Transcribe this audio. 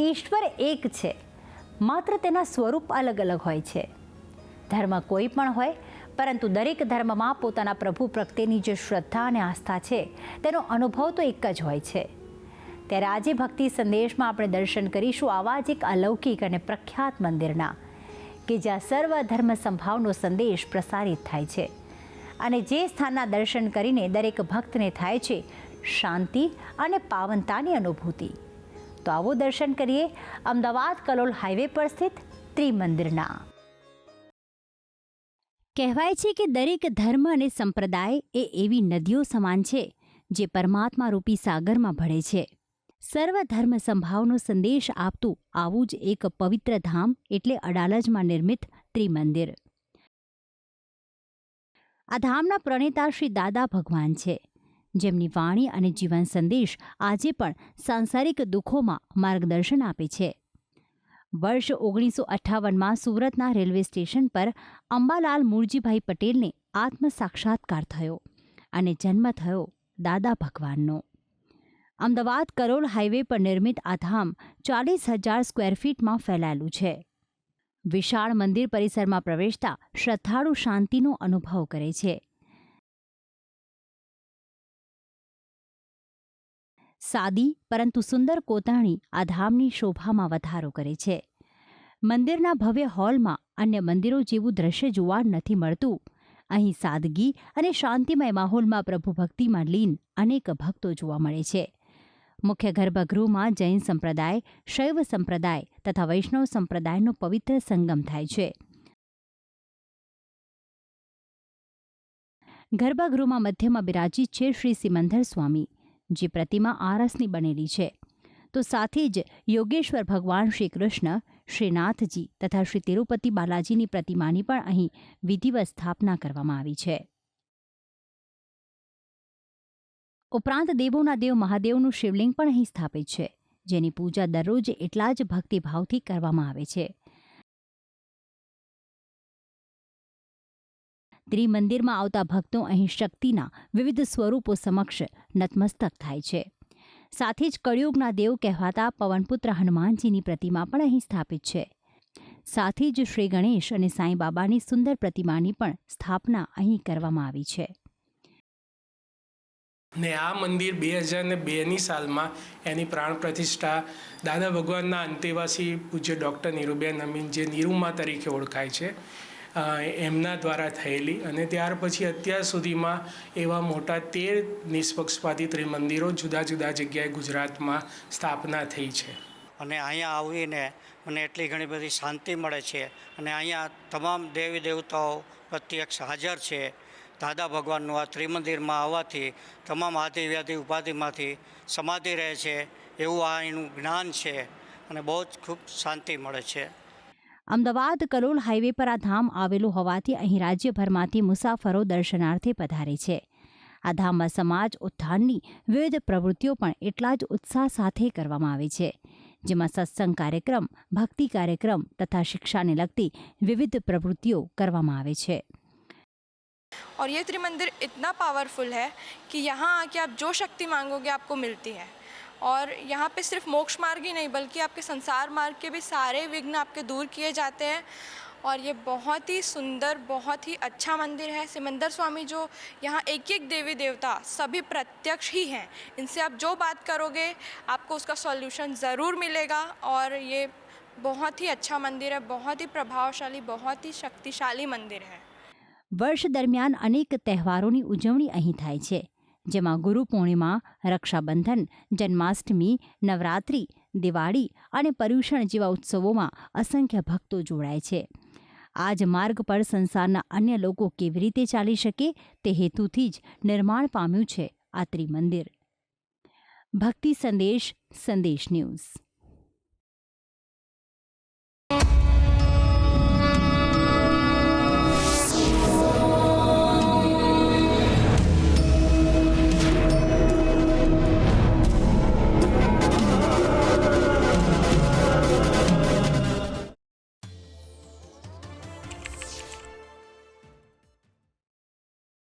ઈશ્વર એક છે, માત્ર તેના સ્વરૂપ અલગ અલગ હોય છે. ધર્મ કોઈ પણ હોય, પરંતુ દરેક ધર્મમાં પોતાના પ્રભુ પ્રત્યેની જે શ્રદ્ધા અને આસ્થા છે તેનો અનુભવ તો એક જ હોય છે. ત્યારે આજે ભક્તિ સંદેશમાં આપણે દર્શન કરીશું આવા જ એક અલૌકિક અને પ્રખ્યાત મંદિરના, કે જ્યાં સર્વ ધર્મ સંભાવનો સંદેશ પ્રસારિત થાય છે અને જે સ્થાનના દર્શન કરીને દરેક ભક્તને થાય છે શાંતિ અને પાવનતાની અનુભૂતિ. તો આવો દર્શન કરીએ અમદાવાદ કલોલ હાઈવે પર સ્થિત ત્રિમંદિરના. કહેવાય છે કે દરેક ધર્મ અને સંપ્રદાય એ એવી નદીઓ સમાન છે જે પરમાત્મા રૂપી સાગરમાં ભળે છે. સર્વ ધર્મ સંભાવનો સંદેશ આપતું આવું જ એક પવિત્ર ધામ એટલે અડાલજમાં નિર્મિત ત્રિમંદિર. આ ધામના પ્રણેતા શ્રી દાદા ભગવાન છે, જેમની વાણી અને જીવન સંદેશ આજે પણ સાંસારિક દુઃખોમાં માર્ગદર્શન આપે છે. વર્ષ 1958માં સુરતના રેલવે સ્ટેશન પર અંબાલાલ મૂળજીભાઈ પટેલને આત્મ સાક્ષાત્કાર થયો અને જન્મ થયો દાદા ભગવાનનો. અમદાવાદ કરોલ હાઈવે પર નિર્મિત આ ધામ 40,000 સ્ક્વેર ફીટમાં ફેલાયેલું છે. વિશાળ મંદિર પરિસરમાં પ્રવેશતા શ્રદ્ધાળુ શાંતિનો અનુભવ કરે છે. સાદી પરંતુ સુંદર કોતરણી આ ધામની શોભામાં વધારો કરે છે. મંદિરના ભવ્ય હોલમાં અન્ય મંદિરો જેવું દ્રશ્ય જોવા નથી મળતું. અહીં સાદગી અને શાંતિમય માહોલમાં પ્રભુ ભક્તિમાં લીન અનેક ભક્તો જોવા મળે છે. મુખ્ય ગર્ભગૃહમાં જૈન સંપ્રદાય, શૈવ સંપ્રદાય તથા વૈષ્ણવ સંપ્રદાયનો પવિત્ર સંગમ થાય છે. ગર્ભગૃહમાં મધ્યમાં બિરાજિત છે શ્રી સિમંદર સ્વામી, જે પ્રતિમા આરસની બનેલી છે. તો સાથે જ યોગેશ્વર ભગવાન શ્રી કૃષ્ણ, શ્રીનાથજી તથા શ્રી તિરુપતિ બાલાજીની પ્રતિમાની પણ અહીં વિધિવત સ્થાપના કરવામાં આવી છે. ઉપરાંત દેવોના દેવ મહાદેવનું શિવલિંગ પણ અહીં સ્થાપિત છે, જેની પૂજા દરરોજ એટલા જ ભક્તિભાવથી કરવામાં આવે છે. ત્રિમંદિરમાં આવતા ભક્તો અહીં શક્તિના વિવિધ સ્વરૂપો સમક્ષ નતમસ્તક થાય છે. સાથે જ કળિયુગના દેવ કહેવાતા પવનપુત્ર હનુમાનજીની પ્રતિમા પણ અહીં સ્થાપિત છે. સાથે જ શ્રી ગણેશ અને સાંઈ બાબાની સુંદર પ્રતિમાની પણ સ્થાપના અહીં કરવામાં આવી છે. ને આ મંદિર 2002ની સાલમાં એની પ્રાણ પ્રતિષ્ઠા દાદા ભગવાનના અંતેવાસી પૂજ્ય ડૉક્ટર નીરુબેન અમીન, જે નીરુમા તરીકે ઓળખાય છે, એમના દ્વારા થયેલી. અને ત્યાર પછી અત્યાર સુધીમાં એવા મોટા 13 નિષ્પક્ષપાતી ત્રિમંદિરો જુદા જુદા જગ્યાએ ગુજરાતમાં સ્થાપના થઈ છે. અને અહીંયા આવીને મને એટલી ઘણી બધી શાંતિ મળે છે. અને અહીંયા તમામ દેવી દેવતાઓ પ્રત્યક્ષ હાજર છે. દાદા ભગવાનનું આ ત્રિમંદિરમાં આવવાથી તમામ આદિ વ્યાધિ ઉપાધિમાંથી સમાધિ રહે છે, એવું આ એનું જ્ઞાન છે અને બહુ જ ખૂબ શાંતિ મળે છે. અમદાવાદ કલોલ હાઈવે પર આ ધામ આવેલું હોવાથી અહીં રાજ્યભરમાંથી મુસાફરો દર્શનાર્થે પધારે છે. આ ધામમાં સમાજ ઉત્થાનની વિવિધ પ્રવૃત્તિઓ પણ એટલા જ ઉત્સાહ સાથે કરવામાં આવે છે, જેમાં સત્સંગ કાર્યક્રમ, ભક્તિ કાર્યક્રમ તથા શિક્ષાને લગતી વિવિધ પ્રવૃત્તિઓ કરવામાં આવે છે. और ये त्रिमंदिर इतना पावरफुल है कि यहाँ आके आप जो शक्ति मांगोगे आपको मिलती है. और यहाँ पे सिर्फ मोक्ष मार्ग ही नहीं बल्कि आपके संसार मार्ग के भी सारे विघ्न आपके दूर किए जाते हैं. और ये बहुत ही सुंदर, बहुत ही अच्छा मंदिर है. सिमंदर स्वामी जो यहाँ एक एक देवी देवता सभी प्रत्यक्ष ही हैं. इनसे आप जो बात करोगे आपको उसका सॉल्यूशन ज़रूर मिलेगा. और ये बहुत ही अच्छा मंदिर है, बहुत ही प्रभावशाली, बहुत ही शक्तिशाली मंदिर है. વર્ષ દરમિયાન અનેક તહેવારોની ઉજવણી અહીં થાય છે, જેમાં ગુરુ પૂર્ણિમા, રક્ષાબંધન, જન્માષ્ટમી, નવરાત્રિ, દિવાળી અને પર્યુષણ જેવા ઉત્સવોમાં અસંખ્ય ભક્તો જોડાય છે. આ જ માર્ગ પર સંસારના અન્ય લોકો કેવી રીતે ચાલી શકે તે હેતુથી જ નિર્માણ પામ્યું છે આ ત્રિમંદિર. ભક્તિ સંદેશ, સંદેશ ન્યૂઝ.